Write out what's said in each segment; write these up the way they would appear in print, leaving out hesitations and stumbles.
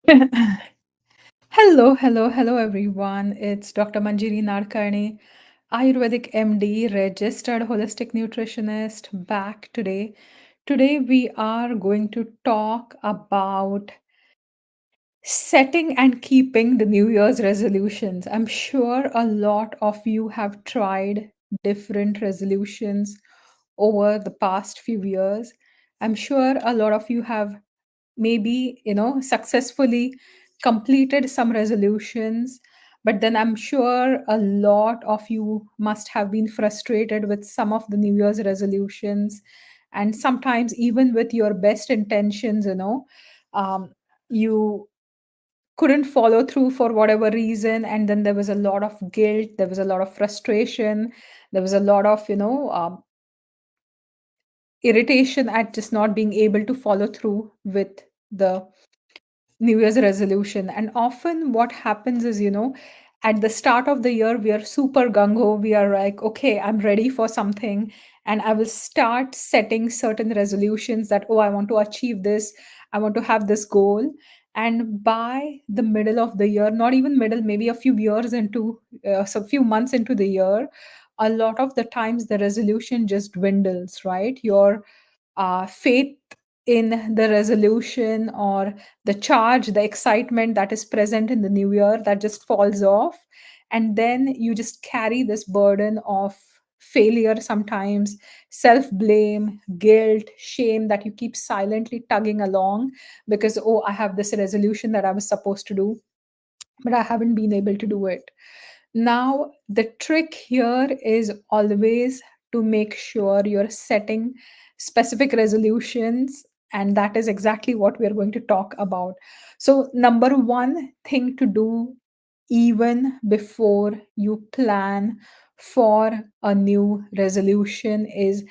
Hello, hello, hello, everyone. It's Dr. Manjiri Nadkarni, Ayurvedic MD, registered holistic nutritionist, back today. Today, we are going to talk about setting and keeping the New Year's resolutions. I'm sure a lot of you have tried different resolutions over the past few years. I'm sure a lot of you have maybe successfully completed some resolutions, but then I'm sure a lot of you must have been frustrated with some of the New Year's resolutions, and sometimes even with your best intentions, um, you couldn't follow through for whatever reason, and then there was a lot of guilt, there was a lot of frustration, there was a lot of irritation at just not being able to follow through with the New Year's resolution. And often what happens is, at the start of the year, we are super gung ho. We are like, okay, I'm ready for something. And I will start setting certain resolutions that, oh, I want to achieve this. I want to have this goal. And by the middle of the year, not even middle, maybe a few years into, so a few months into the year, a lot of the times the resolution just dwindles, right? Your faith in the resolution or the charge, the excitement that is present in the new year, that just falls off. And then you just carry this burden of failure sometimes, self blame, guilt, shame that you keep silently tugging along because, oh, I have this resolution that I was supposed to do, but I haven't been able to do it. Now, the trick here is always to make sure you're setting specific resolutions, and that is exactly what we're going to talk about. So, number one thing to do, even before you plan for a new resolution, is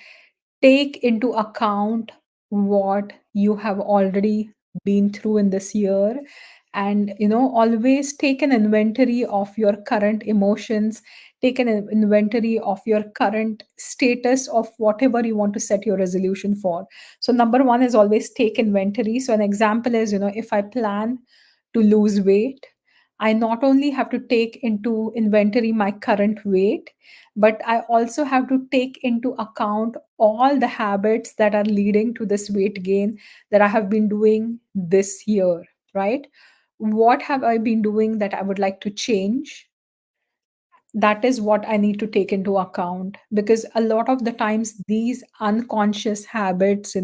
take into account what you have already been through in this year, and always take an inventory of your current emotions, take an inventory of your current status of whatever you want to set your resolution for. So number one is always take inventory. So an example is, if I plan to lose weight, I not only have to take into inventory my current weight, but I also have to take into account all the habits that are leading to this weight gain that I have been doing this year, right? What have I been doing that I would like to change? That is what I need to take into account, because a lot of the times these unconscious habits,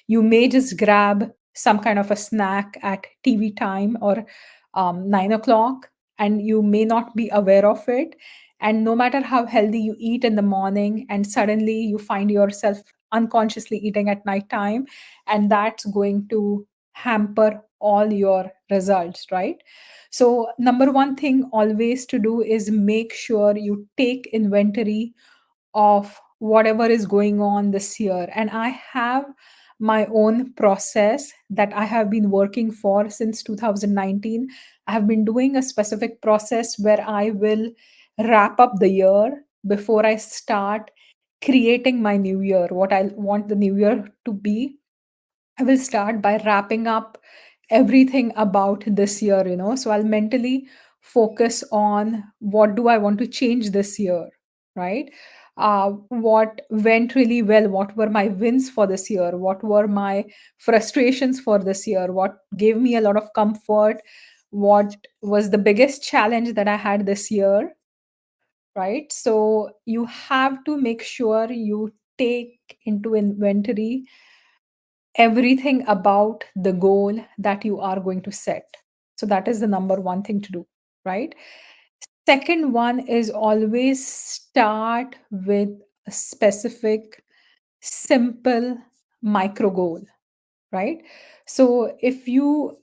you may just grab some kind of a snack at TV time or 9 o'clock, and you may not be aware of it. And no matter how healthy you eat in the morning, and suddenly you find yourself unconsciously eating at night time, and that's going to hamper all your results, right? So, number one thing always to do is make sure you take inventory of whatever is going on this year. And I have my own process that I have been working for since 2019. I have been doing a specific process where I will wrap up the year before I start creating my new year, what I want the new year to be. I will start by wrapping up everything about this year, So I'll mentally focus on what do I want to change this year, right? What went really well? What were my wins for this year? What were my frustrations for this year? What gave me a lot of comfort? What was the biggest challenge that I had this year, right? So you have to make sure you take into inventory everything about the goal that you are going to set. So that is the number one thing to do, right? Second one is always start with a specific, simple micro goal, right? So if you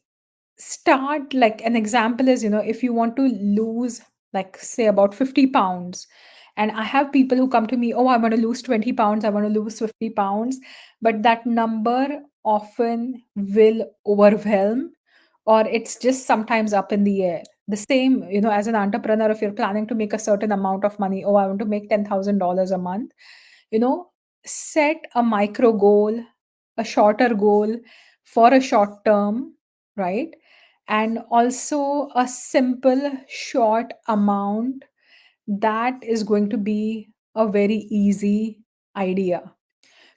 start, like an example is, if you want to lose, like, say, about 50 pounds, and I have people who come to me, oh, I want to lose 20 pounds, I want to lose 50 pounds, but that number often will overwhelm, or it's just sometimes up in the air. The same, as an entrepreneur, if you're planning to make a certain amount of money, oh, I want to make $10,000 a month, you know set a micro goal, a shorter goal for a short term, right? and also a simple short amount, that is going to be a very easy idea.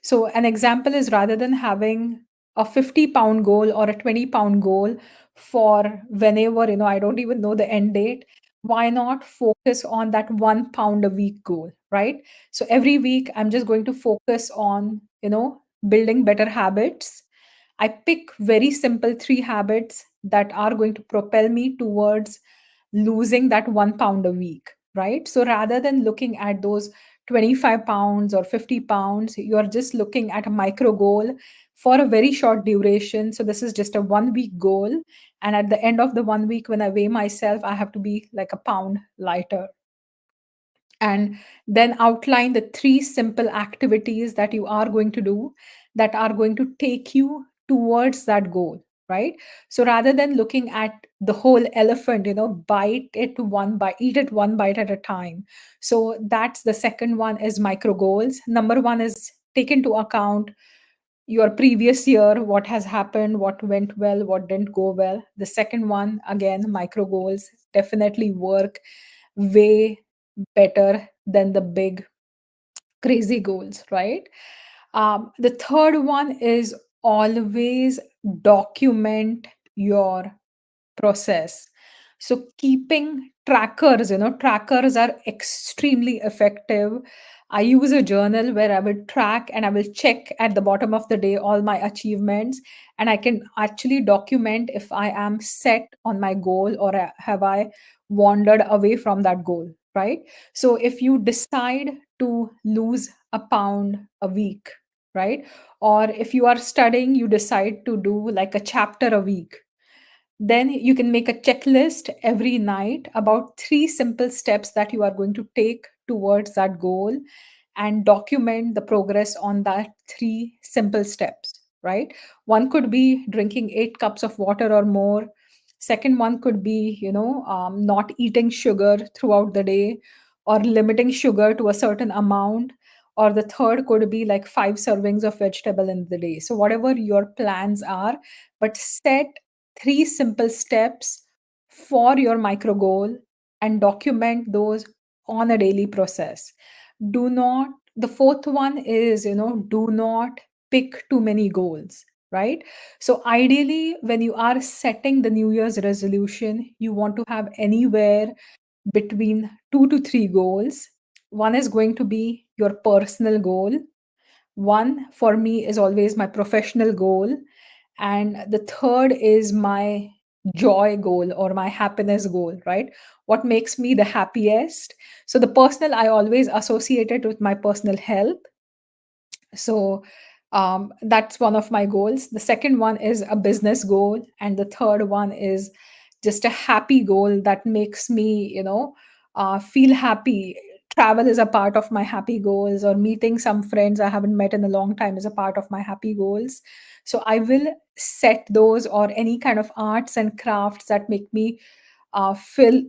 So, an example is, rather than having a 50-pound goal or a 20-pound goal for whenever, I don't even know the end date, why not focus on that 1 pound a week goal, right? So, every week, I'm just going to focus on, building better habits. I pick very simple three habits that are going to propel me towards losing that 1 pound a week, right? So rather than looking at those 25 pounds or 50 pounds, you're just looking at a micro goal for a very short duration. So this is just a 1 week goal. And at the end of the 1 week, when I weigh myself, I have to be like a pound lighter. And then outline the three simple activities that you are going to do that are going to take you towards that goal, right? So rather than looking at the whole elephant, bite it one bite, eat it one bite at a time. So that's the second one, is micro goals. Number one is take into account your previous year, what has happened, what went well, what didn't go well. The second one, again, micro goals definitely work way better than the big crazy goals, right? The third one is always document your process. So keeping trackers, trackers are extremely effective. I use a journal where I will track and I will check at the bottom of the day all my achievements, and I can actually document if I am set on my goal or have I wandered away from that goal, right? So if you decide to lose a pound a week, right? Or if you are studying, you decide to do like a chapter a week, then you can make a checklist every night about three simple steps that you are going to take towards that goal, and document the progress on that three simple steps, right? One could be drinking 8 cups of water or more. Second one could be, not eating sugar throughout the day, or limiting sugar to a certain amount. Or the third could be like 5 servings of vegetable in the day. So whatever your plans are, but set three simple steps for your micro goal and document those on a daily process. Do not, the fourth one is, do not pick too many goals, right? So ideally, when you are setting the New Year's resolution, you want to have anywhere between 2 to 3 goals. One is going to be your personal goal. One for me is always my professional goal, and the third is my joy goal or my happiness goal, right? What makes me the happiest. So the personal, I always associate it with my personal health. So that's one of my goals. The second one is a business goal, and the third one is just a happy goal that makes me, feel happy. Travel is a part of my happy goals, or meeting some friends I haven't met in a long time is a part of my happy goals. So I will set those, or any kind of arts and crafts that make me fill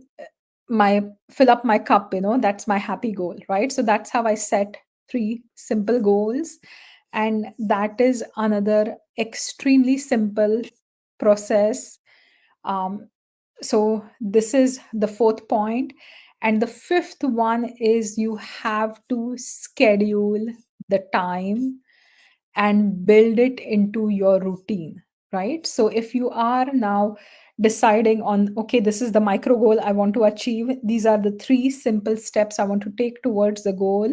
my fill up my cup. That's my happy goal, right? So that's how I set three simple goals. And that is another extremely simple process. um, so this is the fourth point. And the fifth one is, you have to schedule the time and build it into your routine, right? So if you are now deciding on, okay, this is the micro goal I want to achieve, these are the three simple steps I want to take towards the goal.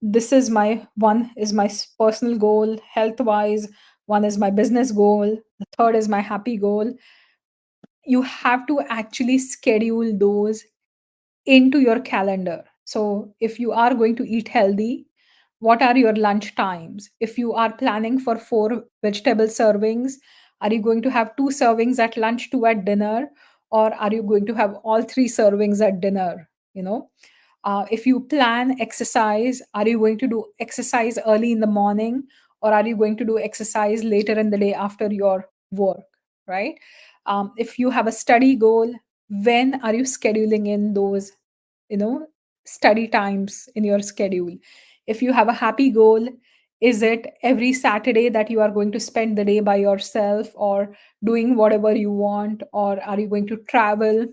This is my one is my personal goal health wise, one is my business goal, the third is my happy goal. You have to actually schedule those into your calendar. So, if you are going to eat healthy, what are your lunch times? If you are planning for 4 vegetable servings, are you going to have 2 servings at lunch, 2 at dinner, or are you going to have all 3 servings at dinner? If you plan exercise, are you going to do exercise early in the morning, or are you going to do exercise later in the day after your work, right? If you have a study goal, when are you scheduling in those, you know study times in your schedule? If you have a happy goal, Is it every Saturday that you are going to spend the day by yourself or doing whatever you want? Or are you going to travel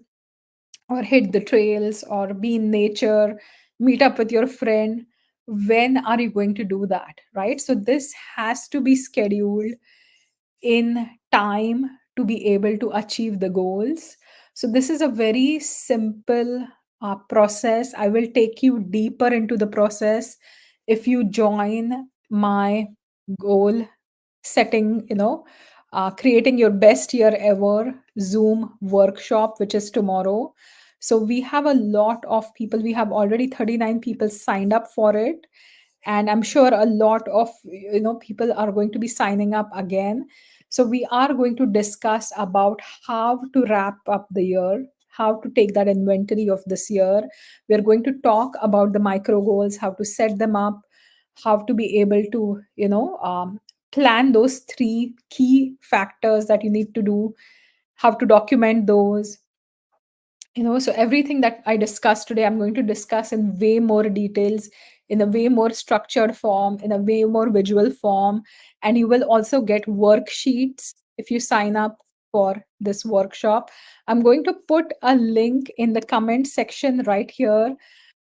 or hit the trails or be in nature, meet up with your friend? When are you going to do that? Right? So this has to be scheduled in time to be able to achieve the goals. So, this is a very simple process. I will take you deeper into the process if you join my goal setting, creating your best year ever Zoom workshop, which is tomorrow. So, we have a lot of people, we have already 39 people signed up for it, and I'm sure a lot of people are going to be signing up again. So we are going to discuss about how to wrap up the year, how to take that inventory of this year. We're going to talk about the micro goals, how to set them up, how to be able to plan those three key factors that you need to do, how to document those. So everything that I discussed today, I'm going to discuss in way more details, in a way more structured form, in a way more visual form. And you will also get worksheets if you sign up for this workshop. I'm going to put a link in the comment section right here.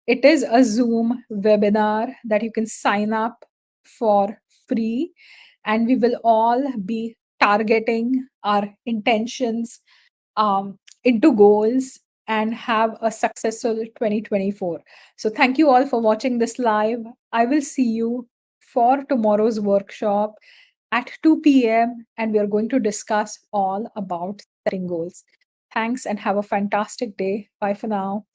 It is a Zoom webinar that you can sign up for free, and we will all be targeting our intentions into goals and have a successful 2024. So, thank you all for watching this live. I will see you for tomorrow's workshop at 2 p.m., and we are going to discuss all about setting goals. Thanks and have a fantastic day. Bye for now.